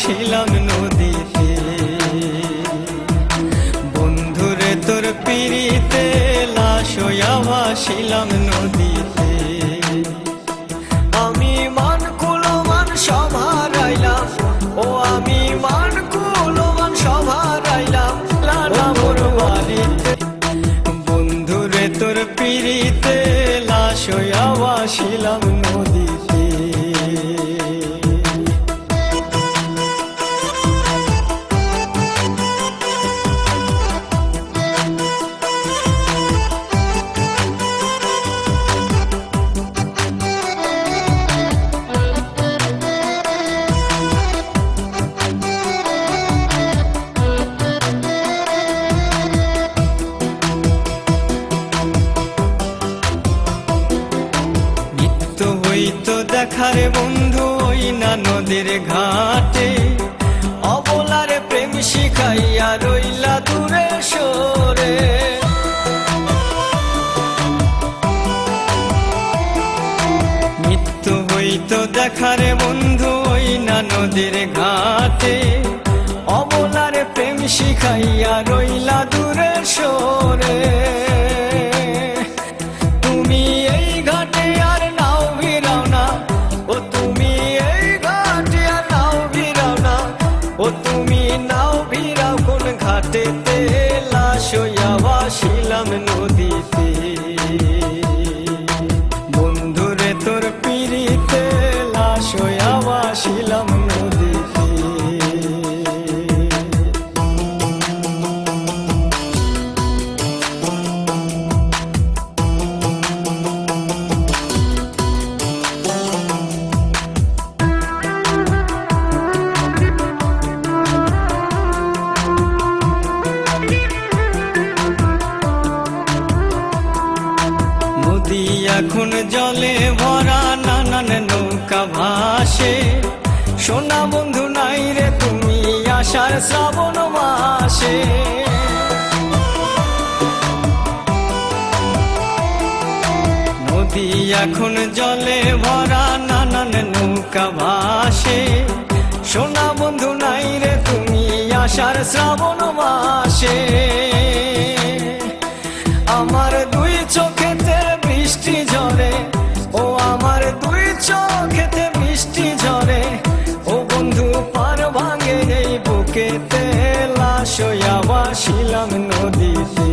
ভাসিলাম নদীতে। বন্ধুরে তোর পিড়িতে লাশ হইয়া ভাসিলাম নদীতে। আমি মান কুলমান সব হারাইলাম, ও আমি মান কুলমান সব হারাইলাম লালা মোর বাড়িতে। বন্ধুরে তোর পিড়িতে লাশ হইয়া ভাসিলাম নদীতে। হইতো দেখারে বন্ধু ওই না নদীর ঘাটে, অবলারে প্রেম শিখাইয়া রইলা দূরে সরে। মৃত্যু হইতো দেখারে বন্ধু ওই না নদীর ঘাটে, অবলারে প্রেম শিখাইয়া রইলা দূরে সরে। তুমি এই ঘাটে আর নাও ভিড়াও না, ও তুমি এই ঘাটে আর নাও ভিড়াও না, ও তুমি নাও ভিড়াও কোন ঘাটেতে, লাশ হইয়া ভাসিলাম নদীতে। বন্ধুরে তোর পিড়িতে লাশ হইয়া ভাসিলাম নদীতে। নদী এখন জলে ভরা, নানান নৌকা ভাসে। সোনা বন্ধু নাই রে তুমি আষাঢ় শ্রাবণ মাসে। নদী এখন জলে ভরা, নানান নৌকা ভাসে। সোনা বন্ধু নাই রে তুমি আষাঢ় শ্রাবণ মাসে। আমার দুই চোখেতে বৃষ্টি ঝরে, ও আমার দুই চোখেতে বৃষ্টি ঝরে, ও বন্ধু পার ভাঙে এই বুকেতে, লাশ হইয়া ভাসিলাম নদীতে।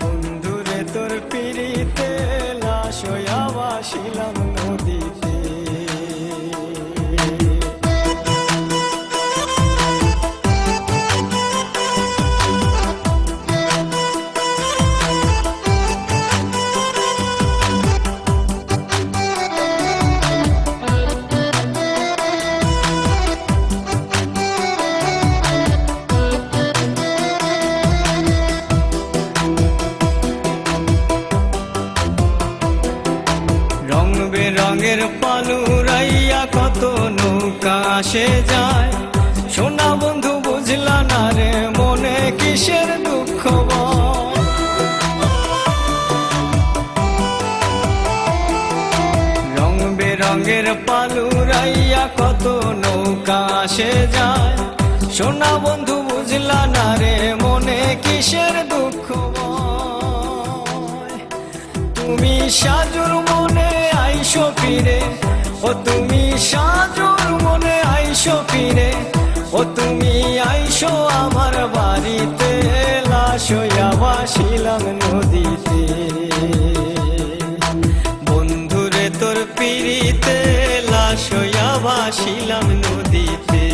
বন্ধুরে তোর পিড়িতে লাশ হইয়া ভাসিলাম নদীতে। রঙের পালুরাইয়া কত নৌকা আসে যায়, সোনা বন্ধু বুঝলা না রে মনে কিসের দুঃখ। রং বেরঙের পালুরাইয়া কত নৌকা আসে যায়, সোনা বন্ধু বুঝলা না রে মনে কিসের দুঃখ। তুমি সাজুর মনে আইসো ফিরে, ও তুমি সাজুর মনে আইসো ফিরে, ও তুমি আইসো আমার বাড়িতে, লাশ হইয়া ভাসিলাম নদীতে। বন্ধুরে তোর পিড়িতে লাশ হইয়া ভাসিলাম নদীতে।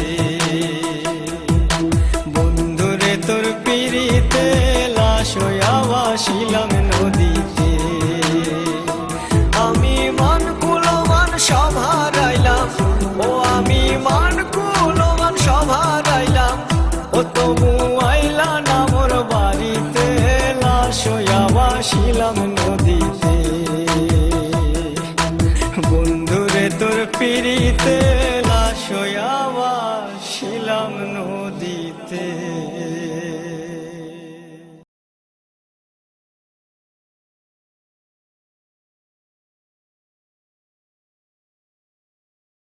বন্ধুরে তোর পিড়িতে লাশ হইয়া ভাসিলাম নদীতে। আমি মান কুলমান সব হারাইলাম, ও আমি মান কুলমান সব হারাইলাম, ও তবু আইলা না মোর বাড়িতে, লাশ হইয়া ভাসিলাম নদীতে। বন্ধুরে তোর পিড়িতে লাশ হইয়া ভাসিলাম নদীতে।